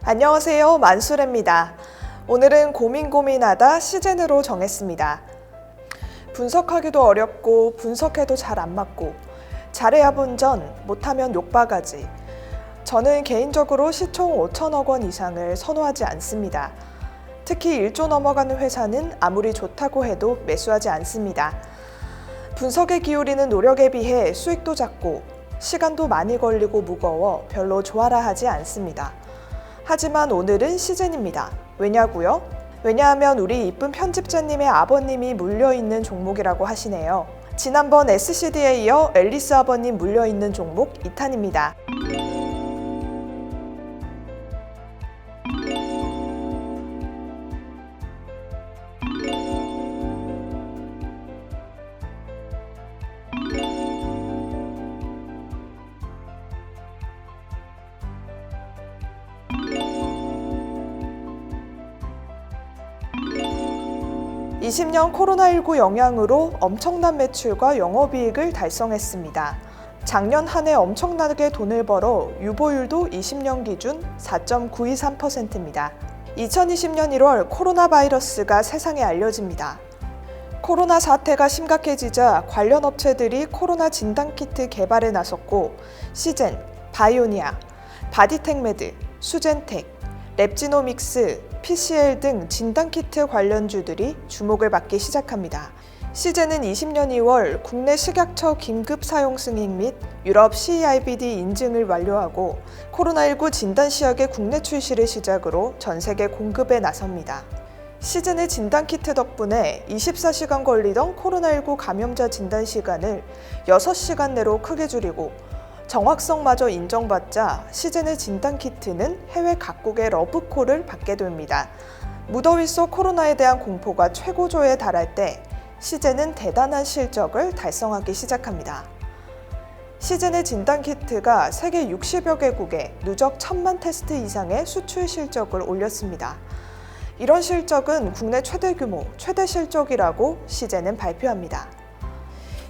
안녕하세요. 만수래입니다. 오늘은 고민하다 시즌으로 정했습니다. 분석하기도 어렵고 분석해도 잘 안 맞고 잘해야 본전, 못하면 욕바가지. 저는 개인적으로 시총 5천억 원 이상을 선호하지 않습니다. 특히 1조 넘어가는 회사는 아무리 좋다고 해도 매수하지 않습니다. 분석에 기울이는 노력에 비해 수익도 작고 시간도 많이 걸리고 무거워 별로 좋아라 하지 않습니다. 하지만 오늘은 시즌입니다. 왜냐고요? 왜냐하면 우리 이쁜 편집자님의 아버님이 물려있는 종목이라고 하시네요. 지난번 SCD에 이어 앨리스 아버님 물려있는 종목 2탄입니다. (20년) 코로나19 영향으로 엄청난 매출과 영업이익을 달성했습니다. 작년 한 해 엄청나게 돈을 벌어 유보율도 20년 기준 4.923%입니다. 2020년 1월 코로나 바이러스가 세상에 알려집니다. 코로나 사태가 심각해지자 관련 업체들이 코로나 진단키트 개발에 나섰고 시젠, 바이오니아, 바디텍메드, 수젠텍, 랩지노믹스, PCL 등 진단키트 관련주들이 주목을 받기 시작합니다. 시젠은 20년 2월 국내 식약처 긴급 사용 승인 및 유럽 CEIBD 인증을 완료하고 코로나19 진단시약의 국내 출시를 시작으로 전 세계 공급에 나섭니다. 시즌의 진단키트 덕분에 24시간 걸리던 코로나19 감염자 진단 시간을 6시간 내로 크게 줄이고 정확성마저 인정받자 시즌의 진단키트는 해외 각국의 러브콜을 받게 됩니다. 무더위 속 코로나에 대한 공포가 최고조에 달할 때 시즌은 대단한 실적을 달성하기 시작합니다. 시즌의 진단키트가 세계 60여 개국에 누적 1000만 테스트 이상의 수출 실적을 올렸습니다. 이런 실적은 국내 최대 규모, 최대 실적이라고 시즌은 발표합니다.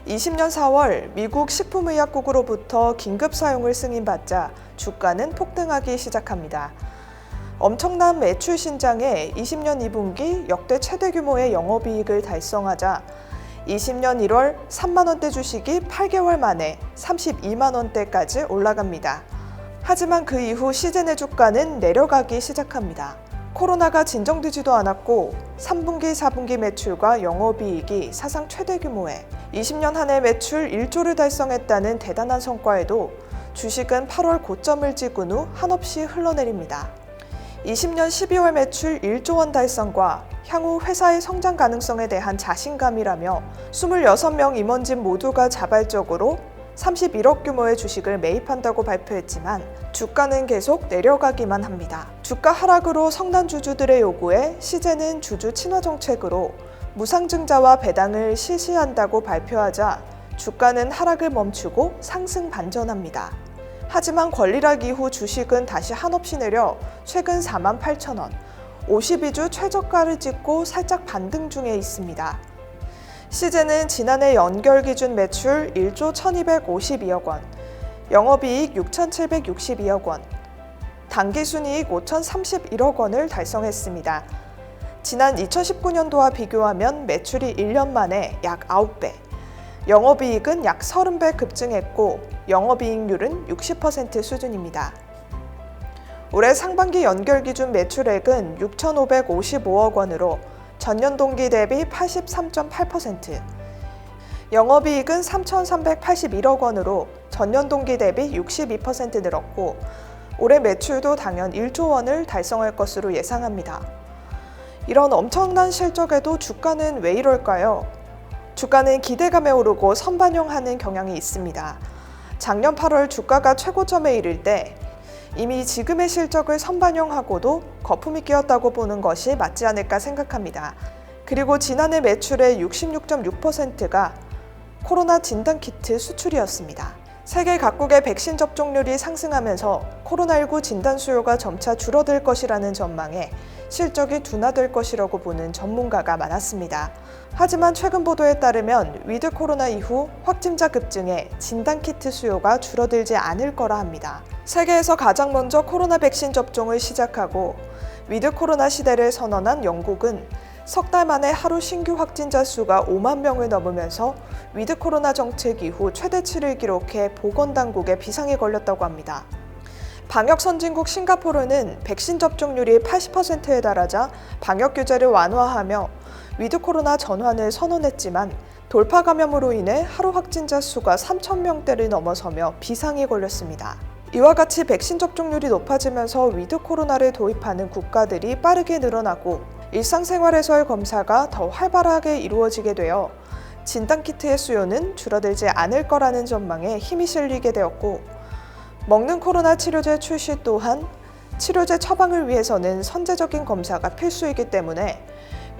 20년 4월 미국 식품의약국으로부터 긴급 사용을 승인받자 주가는 폭등하기 시작합니다. 엄청난 매출 신장에 20년 2분기 역대 최대 규모의 영업이익을 달성하자 20년 1월 3만 원대 주식이 8개월 만에 32만 원대까지 올라갑니다. 하지만 그 이후 시즌의 주가는 내려가기 시작합니다. 코로나가 진정되지도 않았고 3분기, 4분기 매출과 영업이익이 사상 최대 규모에 20년 한 해 매출 1조를 달성했다는 대단한 성과에도 주식은 8월 고점을 찍은 후 한없이 흘러내립니다. 20년 12월 매출 1조 원 달성과 향후 회사의 성장 가능성에 대한 자신감이라며 26명 임원진 모두가 자발적으로 31억 규모의 주식을 매입한다고 발표했지만 주가는 계속 내려가기만 합니다. 주가 하락으로 성난 주주들의 요구에 시젠은 주주 친화 정책으로 무상증자와 배당을 실시한다고 발표하자 주가는 하락을 멈추고 상승 반전합니다. 하지만 권리락 이후 주식은 다시 한없이 내려 최근 48,000원, 52주 최저가를 찍고 살짝 반등 중에 있습니다. 시젠은 지난해 연결 기준 매출 1조 1252억 원, 영업이익 6762억 원, 당기순이익 5031억 원을 달성했습니다. 지난 2019년도와 비교하면 매출이 1년 만에 약 9배, 영업이익은 약 30배 급증했고 영업이익률은 60% 수준입니다. 올해 상반기 연결 기준 매출액은 6,555억 원으로 전년 동기 대비 83.8%, 영업이익은 3,381억 원으로 전년 동기 대비 62% 늘었고 올해 매출도 당연 1조 원을 달성할 것으로 예상합니다. 이런 엄청난 실적에도 주가는 왜 이럴까요? 주가는 기대감에 오르고 선반영하는 경향이 있습니다. 작년 8월 주가가 최고점에 이를 때 이미 지금의 실적을 선반영하고도 거품이 끼었다고 보는 것이 맞지 않을까 생각합니다. 그리고 지난해 매출의 66.6%가 코로나 진단키트 수출이었습니다. 세계 각국의 백신 접종률이 상승하면서 코로나19 진단 수요가 점차 줄어들 것이라는 전망에 실적이 둔화될 것이라고 보는 전문가가 많았습니다. 하지만 최근 보도에 따르면 위드 코로나 이후 확진자 급증에 진단키트 수요가 줄어들지 않을 거라 합니다. 세계에서 가장 먼저 코로나 백신 접종을 시작하고 위드 코로나 시대를 선언한 영국은 석 달 만에 하루 신규 확진자 수가 5만 명을 넘으면서 위드 코로나 정책 이후 최대치를 기록해 보건당국에 비상이 걸렸다고 합니다. 방역 선진국 싱가포르는 백신 접종률이 80%에 달하자 방역 규제를 완화하며 위드 코로나 전환을 선언했지만 돌파 감염으로 인해 하루 확진자 수가 3,000명대를 넘어서며 비상이 걸렸습니다. 이와 같이 백신 접종률이 높아지면서 위드 코로나를 도입하는 국가들이 빠르게 늘어나고 일상생활에서의 검사가 더 활발하게 이루어지게 되어 진단키트의 수요는 줄어들지 않을 거라는 전망에 힘이 실리게 되었고, 먹는 코로나 치료제 출시 또한 치료제 처방을 위해서는 선제적인 검사가 필수이기 때문에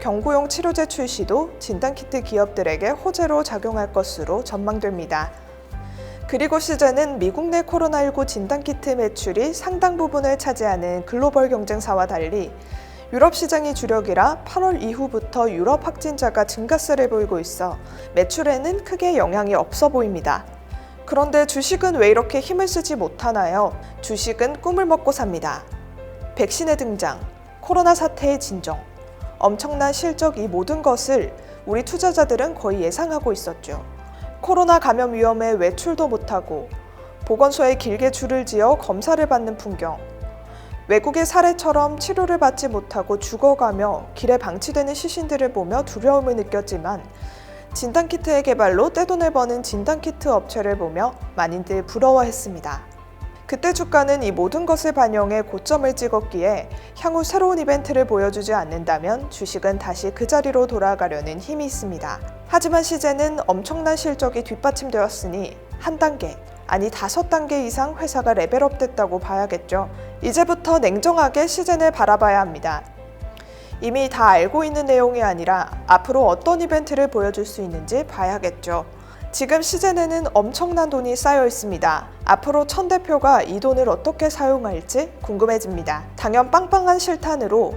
경구용 치료제 출시도 진단키트 기업들에게 호재로 작용할 것으로 전망됩니다. 그리고 시제는 미국 내 코로나19 진단키트 매출이 상당 부분을 차지하는 글로벌 경쟁사와 달리 유럽 시장이 주력이라 8월 이후부터 유럽 확진자가 증가세를 보이고 있어 매출에는 크게 영향이 없어 보입니다. 그런데 주식은 왜 이렇게 힘을 쓰지 못하나요? 주식은 꿈을 먹고 삽니다. 백신의 등장, 코로나 사태의 진정, 엄청난 실적 이 모든 것을 우리 투자자들은 거의 예상하고 있었죠. 코로나 감염 위험에 외출도 못하고 보건소에 길게 줄을 지어 검사를 받는 풍경, 외국의 사례처럼 치료를 받지 못하고 죽어가며 길에 방치되는 시신들을 보며 두려움을 느꼈지만 진단키트의 개발로 떼돈을 버는 진단키트 업체를 보며 많이들 부러워했습니다. 그때 주가는 이 모든 것을 반영해 고점을 찍었기에 향후 새로운 이벤트를 보여주지 않는다면 주식은 다시 그 자리로 돌아가려는 힘이 있습니다. 하지만 시제는 엄청난 실적이 뒷받침되었으니 한 단계, 아니 5단계 이상 회사가 레벨업 됐다고 봐야겠죠. 이제부터 냉정하게 시젠을 바라봐야 합니다. 이미 다 알고 있는 내용이 아니라 앞으로 어떤 이벤트를 보여줄 수 있는지 봐야겠죠. 지금 시젠에는 엄청난 돈이 쌓여 있습니다. 앞으로 천 대표가 이 돈을 어떻게 사용할지 궁금해집니다. 당연 빵빵한 실탄으로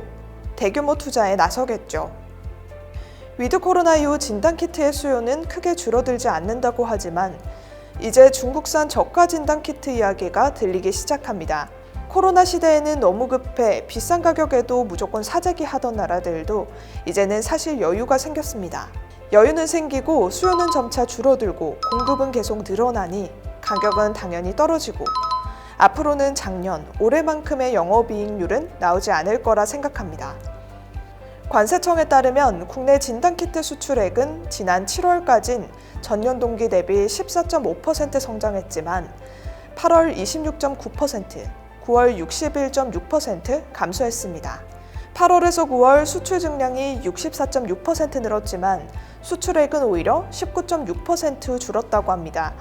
대규모 투자에 나서겠죠. 위드 코로나 이후 진단키트의 수요는 크게 줄어들지 않는다고 하지만 이제 중국산 저가 진단키트 이야기가 들리기 시작합니다. 코로나 시대에는 너무 급해 비싼 가격에도 무조건 사재기 하던 나라들도 이제는 사실 여유가 생겼습니다. 여유는 생기고 수요는 점차 줄어들고 공급은 계속 늘어나니 가격은 당연히 떨어지고 앞으로는 작년, 올해만큼의 영업이익률은 나오지 않을 거라 생각합니다. 관세청에 따르면 국내 진단키트 수출액은 지난 7월까진 전년 동기 대비 14.5% 성장했지만 8월 26.9%, 9월 61.6% 감소했습니다. 8월에서 9월 수출 증량이 64.6% 늘었지만 수출액은 오히려 19.6% 줄었다고 합니다.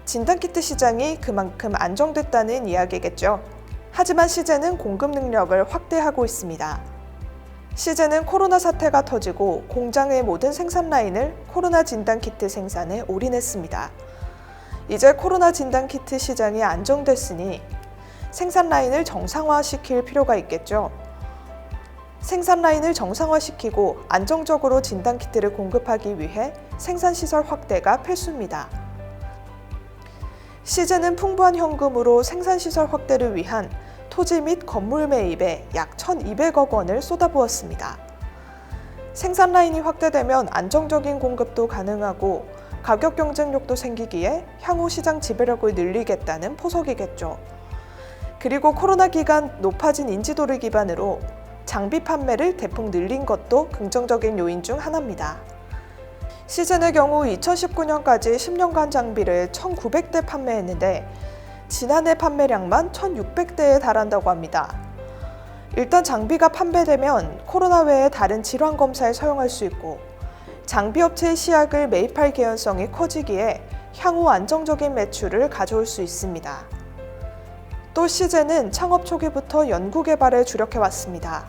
진단키트 시장이 그만큼 안정됐다는 이야기겠죠. 하지만 시제는 공급 능력을 확대하고 있습니다. 시제는 코로나 사태가 터지고 공장의 모든 생산 라인을 코로나 진단키트 생산에 올인했습니다. 이제 코로나 진단키트 시장이 안정됐으니 생산 라인을 정상화시킬 필요가 있겠죠. 생산 라인을 정상화시키고 안정적으로 진단키트를 공급하기 위해 생산시설 확대가 필수입니다. 시제는 풍부한 현금으로 생산시설 확대를 위한 토지 및 건물 매입에 약 1,200억 원을 쏟아부었습니다. 생산 라인이 확대되면 안정적인 공급도 가능하고 가격 경쟁력도 생기기에 향후 시장 지배력을 늘리겠다는 포석이겠죠. 그리고 코로나 기간 높아진 인지도를 기반으로 장비 판매를 대폭 늘린 것도 긍정적인 요인 중 하나입니다. 시즌의 경우 2019년까지 10년간 장비를 1,900대 판매했는데 지난해 판매량만 1,600대에 달한다고 합니다. 일단 장비가 판매되면 코로나 외에 다른 질환 검사에 사용할 수 있고 장비업체의 시약을 매입할 개연성이 커지기에 향후 안정적인 매출을 가져올 수 있습니다. 또 시제는 창업 초기부터 연구개발에 주력해왔습니다.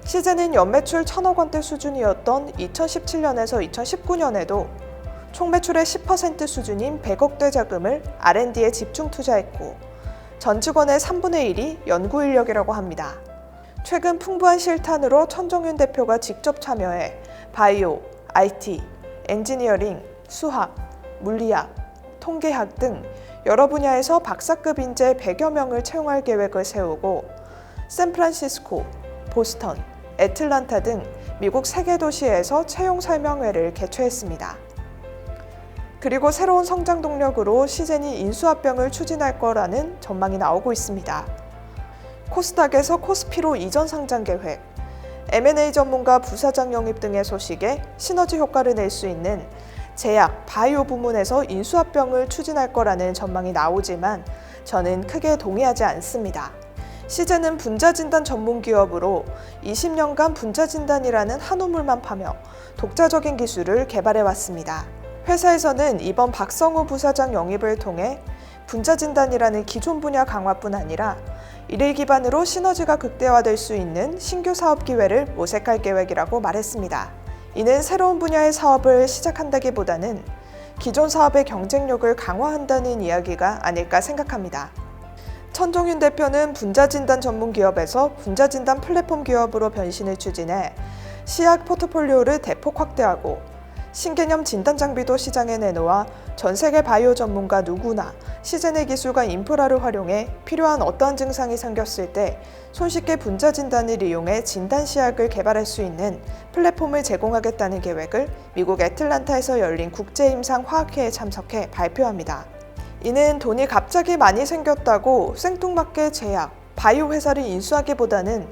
시제는 연매출 1,000억 원대 수준이었던 2017년에서 2019년에도 총 매출의 10% 수준인 100억대 자금을 R&D에 집중 투자했고 전 직원의 3분의 1이 연구 인력이라고 합니다. 최근 풍부한 실탄으로 천정윤 대표가 직접 참여해 바이오, IT, 엔지니어링, 수학, 물리학, 통계학 등 여러 분야에서 박사급 인재 100여 명을 채용할 계획을 세우고 샌프란시스코, 보스턴, 애틀란타 등 미국 3개 도시에서 채용 설명회를 개최했습니다. 그리고 새로운 성장 동력으로 시젠이 인수합병을 추진할 거라는 전망이 나오고 있습니다. 코스닥에서 코스피로 이전 상장 계획, M&A 전문가 부사장 영입 등의 소식에 시너지 효과를 낼 수 있는 제약, 바이오 부문에서 인수합병을 추진할 거라는 전망이 나오지만 저는 크게 동의하지 않습니다. 시젠은 분자진단 전문 기업으로 20년간 분자진단이라는 한 우물만 파며 독자적인 기술을 개발해왔습니다. 회사에서는 이번 박성우 부사장 영입을 통해 분자진단이라는 기존 분야 강화뿐 아니라 이를 기반으로 시너지가 극대화될 수 있는 신규 사업 기회를 모색할 계획이라고 말했습니다. 이는 새로운 분야의 사업을 시작한다기보다는 기존 사업의 경쟁력을 강화한다는 이야기가 아닐까 생각합니다. 천정윤 대표는 분자진단 전문 기업에서 분자진단 플랫폼 기업으로 변신을 추진해 시약 포트폴리오를 대폭 확대하고 신개념 진단 장비도 시장에 내놓아 전 세계 바이오 전문가 누구나 시젠의 기술과 인프라를 활용해 필요한 어떠한 증상이 생겼을 때 손쉽게 분자 진단을 이용해 진단 시약을 개발할 수 있는 플랫폼을 제공하겠다는 계획을 미국 애틀란타에서 열린 국제임상 화학회에 참석해 발표합니다. 이는 돈이 갑자기 많이 생겼다고 생뚱맞게 제약, 바이오 회사를 인수하기보다는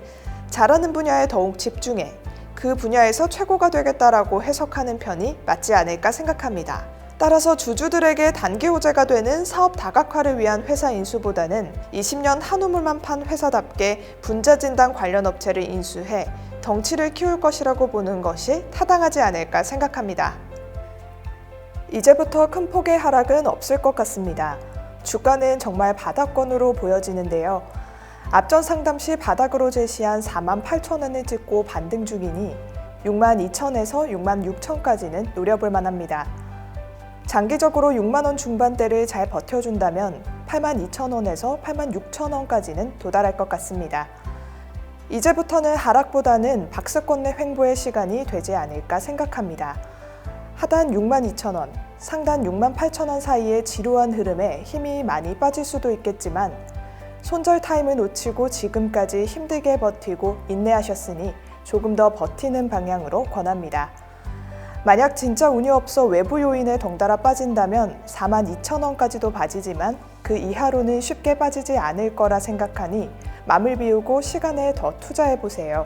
잘하는 분야에 더욱 집중해 그 분야에서 최고가 되겠다라고 해석하는 편이 맞지 않을까 생각합니다. 따라서 주주들에게 단기 호재가 되는 사업 다각화를 위한 회사 인수보다는 20년 한 우물만 판 회사답게 분자진단 관련 업체를 인수해 덩치를 키울 것이라고 보는 것이 타당하지 않을까 생각합니다. 이제부터 큰 폭의 하락은 없을 것 같습니다. 주가는 정말 바닥권으로 보여지는데요. 앞전 상담 시 바닥으로 제시한 48,000원을 찍고 반등 중이니 62,000에서 66,000까지는 노려볼 만합니다. 장기적으로 6만원 중반대를 잘 버텨준다면 82,000원에서 86,000원까지는 도달할 것 같습니다. 이제부터는 하락보다는 박스권 내 횡보의 시간이 되지 않을까 생각합니다. 하단 62,000원, 상단 68,000원 사이의 지루한 흐름에 힘이 많이 빠질 수도 있겠지만 손절 타임을 놓치고 지금까지 힘들게 버티고 인내하셨으니 조금 더 버티는 방향으로 권합니다. 만약 진짜 운이 없어 외부 요인에 덩달아 빠진다면 42,000원까지도 빠지지만 그 이하로는 쉽게 빠지지 않을 거라 생각하니 맘을 비우고 시간을 더 투자해보세요.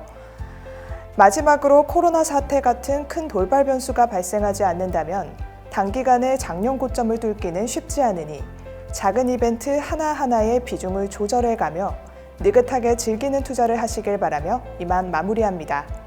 마지막으로 코로나 사태 같은 큰 돌발 변수가 발생하지 않는다면 단기간에 작년 고점을 뚫기는 쉽지 않으니 작은 이벤트 하나하나의 비중을 조절해가며 느긋하게 즐기는 투자를 하시길 바라며 이만 마무리합니다.